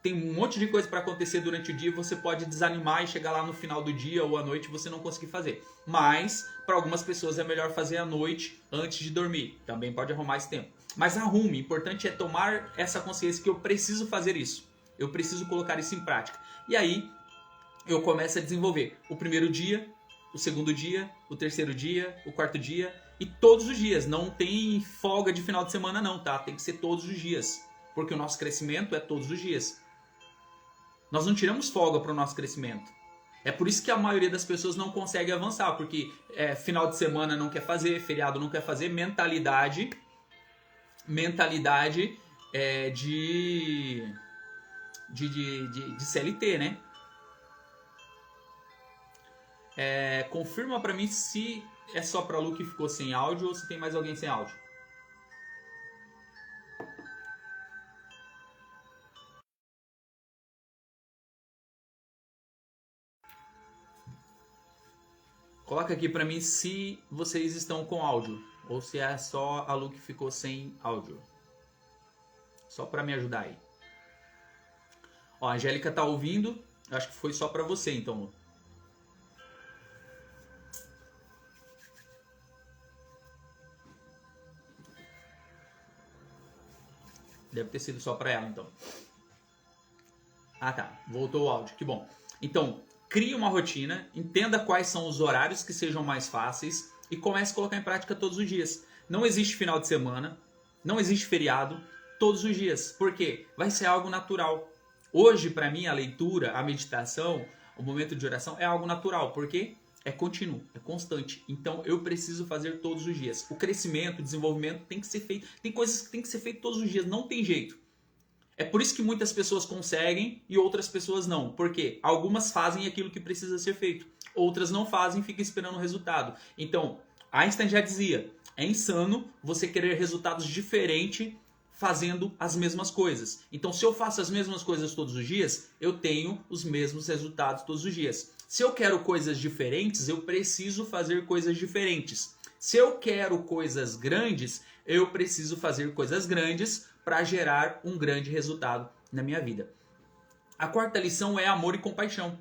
tem um monte de coisa para acontecer durante o dia, você pode desanimar e chegar lá no final do dia ou à noite e você não conseguir fazer. Mas, para algumas pessoas é melhor fazer à noite antes de dormir. Também pode arrumar esse tempo. Mas arrume, o importante é tomar essa consciência que eu preciso fazer isso. Eu preciso colocar isso em prática. E aí, eu começo a desenvolver o primeiro dia, o segundo dia, o terceiro dia, o quarto dia e todos os dias. Não tem folga de final de semana não, tá? Tem que ser todos os dias. Porque o nosso crescimento é todos os dias. Nós não tiramos folga para o nosso crescimento. É por isso que a maioria das pessoas não consegue avançar, porque final de semana não quer fazer, feriado não quer fazer, mentalidade de CLT, né? Confirma para mim se é só para Lu que ficou sem áudio ou se tem mais alguém sem áudio. Coloca aqui pra mim se vocês estão com áudio ou se é só a Lu que ficou sem áudio. Só pra me ajudar aí. Ó, a Angélica tá ouvindo. Acho que foi só pra você, então, Lu. Deve ter sido só pra ela, então. Ah, tá. Voltou o áudio. Que bom. Então, crie uma rotina, entenda quais são os horários que sejam mais fáceis e comece a colocar em prática todos os dias. Não existe final de semana, não existe feriado, todos os dias. Por quê? Vai ser algo natural. Hoje, para mim, a leitura, a meditação, o momento de oração é algo natural. Por quê? É contínuo, é constante. Então, eu preciso fazer todos os dias. O crescimento, o desenvolvimento tem que ser feito. Tem coisas que tem que ser feito todos os dias, não tem jeito. É por isso que muitas pessoas conseguem e outras pessoas não. Por quê? Algumas fazem aquilo que precisa ser feito. Outras não fazem e ficam esperando o resultado. Então, Einstein já dizia, é insano você querer resultados diferentes fazendo as mesmas coisas. Então, se eu faço as mesmas coisas todos os dias, eu tenho os mesmos resultados todos os dias. Se eu quero coisas diferentes, eu preciso fazer coisas diferentes. Se eu quero coisas grandes, eu preciso fazer coisas grandes para gerar um grande resultado na minha vida. A quarta lição é amor e compaixão.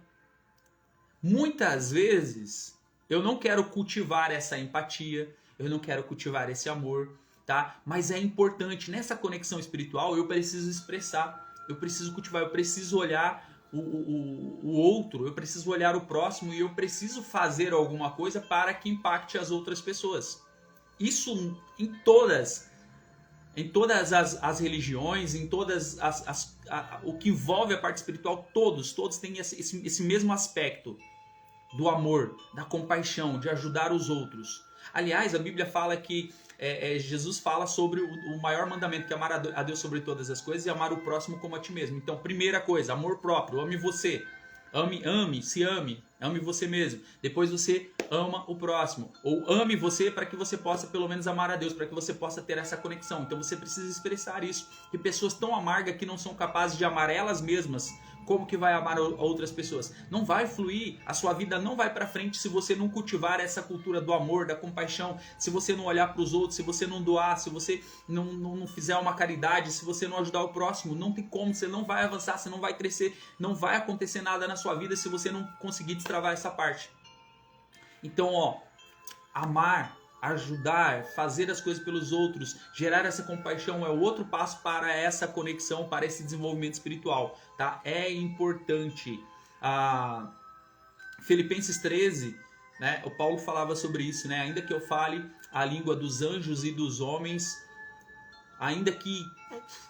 Muitas vezes eu não quero cultivar essa empatia, eu não quero cultivar esse amor, tá? Mas é importante, nessa conexão espiritual eu preciso expressar, eu preciso cultivar, eu preciso olhar o outro, eu preciso olhar o próximo e eu preciso fazer alguma coisa para que impacte as outras pessoas. Isso em todas em todas as religiões, em todas o que envolve a parte espiritual, todos têm esse mesmo aspecto do amor, da compaixão, de ajudar os outros. Aliás, a Bíblia fala que Jesus fala sobre o maior mandamento, que é amar a Deus sobre todas as coisas e amar o próximo como a ti mesmo. Então, primeira coisa, amor próprio, ame você. Se ame você mesmo. Depois você ama o próximo. Ou ame você para que você possa pelo menos amar a Deus, para que você possa ter essa conexão. Então você precisa expressar isso. E pessoas tão amargas que não são capazes de amar elas mesmas, como que vai amar outras pessoas? Não vai fluir, a sua vida não vai para frente se você não cultivar essa cultura do amor, da compaixão, se você não olhar para os outros, se você não doar, se você não fizer uma caridade, se você não ajudar o próximo, não tem como, você não vai avançar, você não vai crescer, não vai acontecer nada na sua vida se você não conseguir destravar essa parte. Então, amar, ajudar, fazer as coisas pelos outros, gerar essa compaixão é o outro passo para essa conexão, para esse desenvolvimento espiritual, tá? É importante. Filipenses 13, né? O Paulo falava sobre isso, né? Ainda que eu fale a língua dos anjos e dos homens, ainda que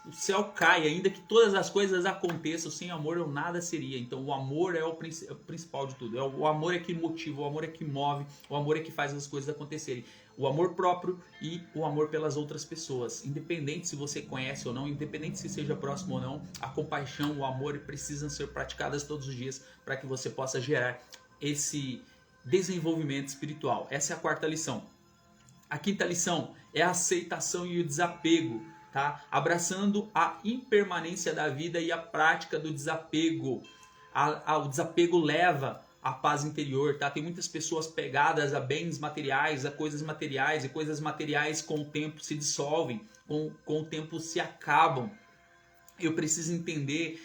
o céu caia, ainda que todas as coisas aconteçam, sem amor eu nada seria. Então o amor é o principal de tudo. O amor é que motiva, o amor é que move, o amor é que faz as coisas acontecerem. O amor próprio e o amor pelas outras pessoas. Independente se você conhece ou não, independente se seja próximo ou não, a compaixão, o amor precisam ser praticadas todos os dias para que você possa gerar esse desenvolvimento espiritual. Essa é a quarta lição. A quinta lição é a aceitação e o desapego, tá? Abraçando a impermanência da vida e a prática do desapego. O desapego leva à paz interior, tá? Tem muitas pessoas pegadas a bens materiais, a coisas materiais, e coisas materiais com o tempo se dissolvem, com o tempo se acabam. Eu preciso entender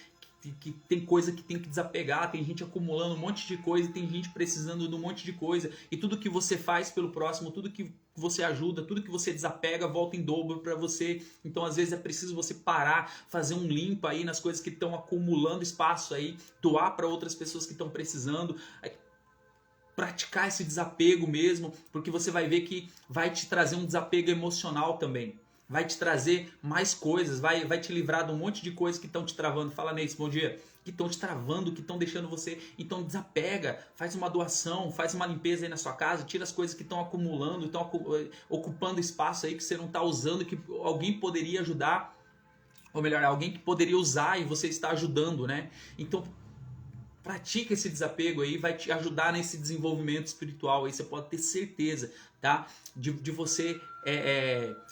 que tem coisa que tem que desapegar, tem gente acumulando um monte de coisa, tem gente precisando de um monte de coisa, e tudo que você faz pelo próximo, tudo que você ajuda, tudo que você desapega volta em dobro para você. Então às vezes é preciso você parar, fazer um limpo aí nas coisas que estão acumulando espaço aí, doar para outras pessoas que estão precisando, praticar esse desapego mesmo, porque você vai ver que vai te trazer um desapego emocional também. Vai te trazer mais coisas, vai te livrar de um monte de coisas que estão te travando. Fala, Neis, bom dia. Que estão te travando, que estão deixando você. Então desapega, faz uma doação, faz uma limpeza aí na sua casa, tira as coisas que estão acumulando, estão ocupando espaço aí que você não está usando, que alguém poderia ajudar, ou melhor, alguém que poderia usar e você está ajudando, né? Então pratica esse desapego aí, vai te ajudar nesse desenvolvimento espiritual aí, você pode ter certeza, tá? De você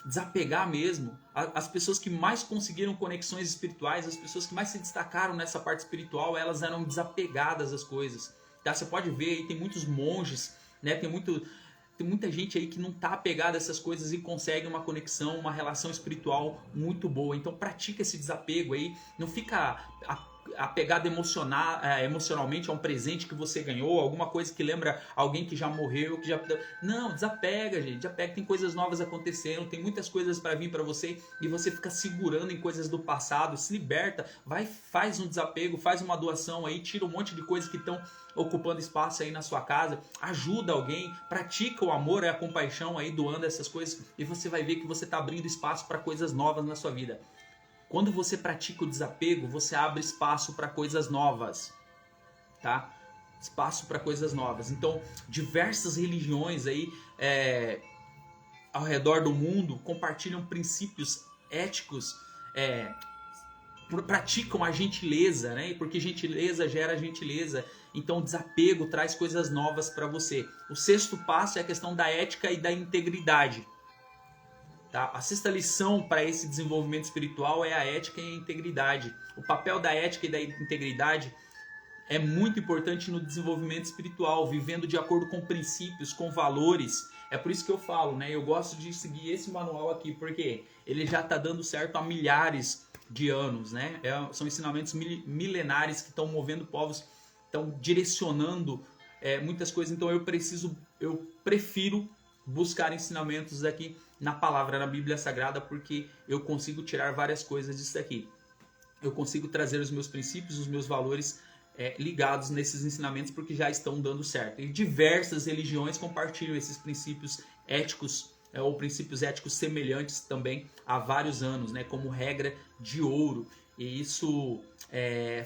desapegar mesmo. As pessoas que mais conseguiram conexões espirituais, as pessoas que mais se destacaram nessa parte espiritual, elas eram desapegadas às coisas, tá? Você pode ver aí, tem muitos monges, né? Tem muita gente aí que não está apegada a essas coisas e consegue uma conexão, uma relação espiritual muito boa. Então pratica esse desapego aí, não fica apegado emocionalmente a um presente que você ganhou, alguma coisa que lembra alguém que já morreu, que já... Não, desapega, gente, desapega, tem coisas novas acontecendo, tem muitas coisas para vir para você e você fica segurando em coisas do passado, se liberta, faz um desapego, faz uma doação aí, tira um monte de coisas que estão ocupando espaço aí na sua casa, ajuda alguém, pratica o amor e a compaixão aí, doando essas coisas, e você vai ver que você está abrindo espaço para coisas novas na sua vida. Quando você pratica o desapego, você abre espaço para coisas novas, tá? Espaço para coisas novas. Então, diversas religiões aí ao redor do mundo compartilham princípios éticos, praticam a gentileza, né? Porque gentileza gera gentileza. Então, o desapego traz coisas novas para você. O sexto passo é a questão da ética e da integridade. Tá? A sexta lição para esse desenvolvimento espiritual é a ética e a integridade. O papel da ética e da integridade é muito importante no desenvolvimento espiritual, vivendo de acordo com princípios, com valores. É por isso que eu falo, né? Eu gosto de seguir esse manual aqui, porque ele já está dando certo há milhares de anos, né? São ensinamentos milenares que estão movendo povos, estão direcionando muitas coisas. Então eu prefiro buscar ensinamentos aqui na palavra, na Bíblia Sagrada, porque eu consigo tirar várias coisas disso aqui. Eu consigo trazer os meus princípios, os meus valores ligados nesses ensinamentos, porque já estão dando certo. E diversas religiões compartilham esses princípios éticos ou princípios éticos semelhantes também há vários anos, né, como regra de ouro. E isso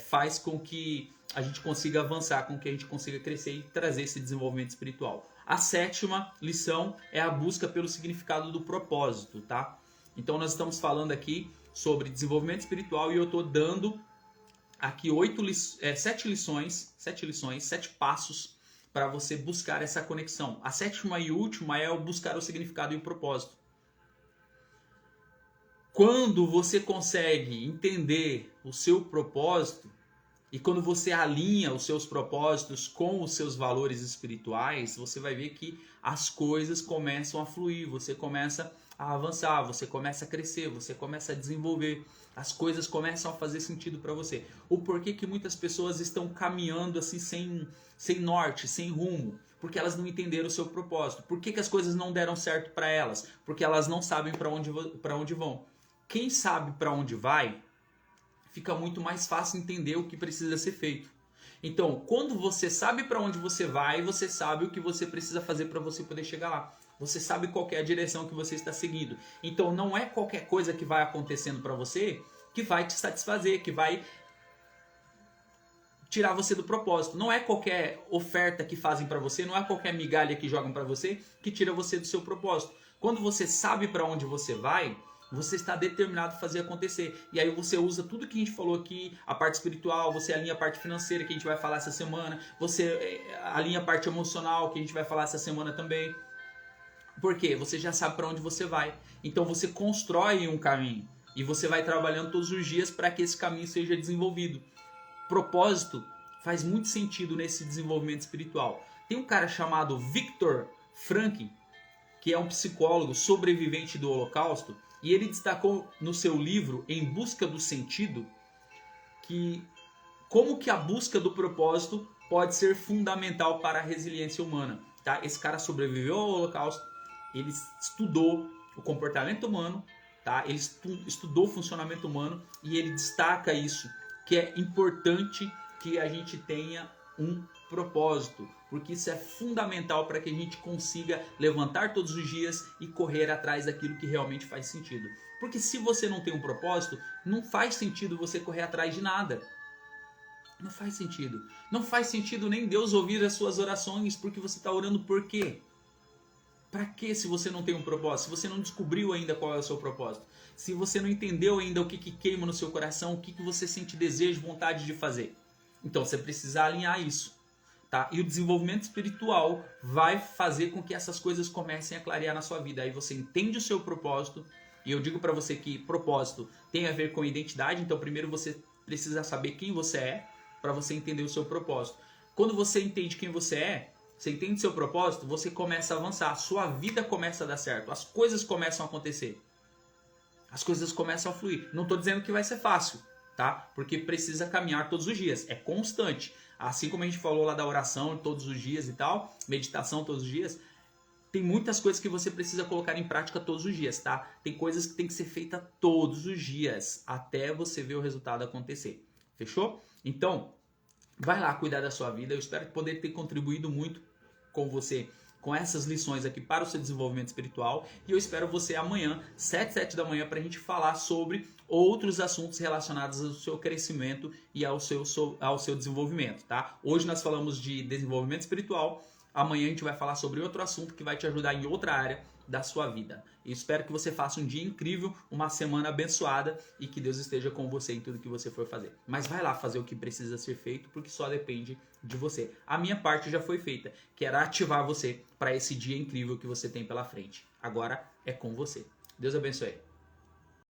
faz com que a gente consiga avançar, com que a gente consiga crescer e trazer esse desenvolvimento espiritual. A sétima lição é a busca pelo significado do propósito, tá? Então nós estamos falando aqui sobre desenvolvimento espiritual e eu estou dando aqui 7 lições, 7 passos para você buscar essa conexão. A sétima e última é o buscar o significado e o propósito. Quando você consegue entender o seu propósito e quando você alinha os seus propósitos com os seus valores espirituais, você vai ver que as coisas começam a fluir, você começa a avançar, você começa a crescer, você começa a desenvolver, as coisas começam a fazer sentido para você. O porquê que muitas pessoas estão caminhando assim sem norte, sem rumo? Porque elas não entenderam o seu propósito. Por que as coisas não deram certo para elas? Porque elas não sabem para onde vão. Quem sabe para onde vai, fica muito mais fácil entender o que precisa ser feito. Então, quando você sabe para onde você vai, você sabe o que você precisa fazer para você poder chegar lá. Você sabe qual é a direção que você está seguindo. Então, não é qualquer coisa que vai acontecendo para você que vai te satisfazer, que vai tirar você do propósito. Não é qualquer oferta que fazem para você, não é qualquer migalha que jogam para você que tira você do seu propósito. Quando você sabe para onde você vai, você está determinado a fazer acontecer. E aí você usa tudo que a gente falou aqui, a parte espiritual, você alinha a parte financeira que a gente vai falar essa semana, você alinha a parte emocional que a gente vai falar essa semana também. Por quê? Você já sabe para onde você vai. Então você constrói um caminho e você vai trabalhando todos os dias para que esse caminho seja desenvolvido. Propósito faz muito sentido nesse desenvolvimento espiritual. Tem um cara chamado Viktor Frankl, que é um psicólogo sobrevivente do Holocausto, e ele destacou no seu livro Em Busca do Sentido que como que a busca do propósito pode ser fundamental para a resiliência humana. Tá? Esse cara sobreviveu ao Holocausto, ele estudou o comportamento humano, tá? Ele estudou o funcionamento humano e ele destaca isso, que é importante que a gente tenha um propósito, porque isso é fundamental para que a gente consiga levantar todos os dias e correr atrás daquilo que realmente faz sentido. Porque se você não tem um propósito, não faz sentido você correr atrás de nada. Não faz sentido. Não faz sentido nem Deus ouvir as suas orações, porque você está orando por quê? Para quê se você não tem um propósito? Se você não descobriu ainda qual é o seu propósito? Se você não entendeu ainda o que queima no seu coração, o que você sente desejo, vontade de fazer? Então você precisa alinhar isso. Tá? E o desenvolvimento espiritual vai fazer com que essas coisas comecem a clarear na sua vida. Aí você entende o seu propósito. E eu digo para você que propósito tem a ver com identidade. Então primeiro você precisa saber quem você é para você entender o seu propósito. Quando você entende quem você é, você entende o seu propósito, você começa a avançar. A sua vida começa a dar certo. As coisas começam a acontecer. As coisas começam a fluir. Não estou dizendo que vai ser fácil, tá? Porque precisa caminhar todos os dias. É constante. Assim como a gente falou lá da oração todos os dias e tal, meditação todos os dias, tem muitas coisas que você precisa colocar em prática todos os dias, tá? Tem coisas que tem que ser feita todos os dias, até você ver o resultado acontecer. Fechou? Então, vai lá cuidar da sua vida. Eu espero poder ter contribuído muito com você, com essas lições aqui para o seu desenvolvimento espiritual. E eu espero você amanhã, 7 da manhã, para a gente falar sobre outros assuntos relacionados ao seu crescimento e ao seu desenvolvimento, tá? Hoje nós falamos de desenvolvimento espiritual. Amanhã a gente vai falar sobre outro assunto que vai te ajudar em outra área da sua vida. E espero que você faça um dia incrível, uma semana abençoada e que Deus esteja com você em tudo que você for fazer. Mas vai lá fazer o que precisa ser feito, porque só depende de você. A minha parte já foi feita, que era ativar você para esse dia incrível que você tem pela frente. Agora é com você. Deus abençoe.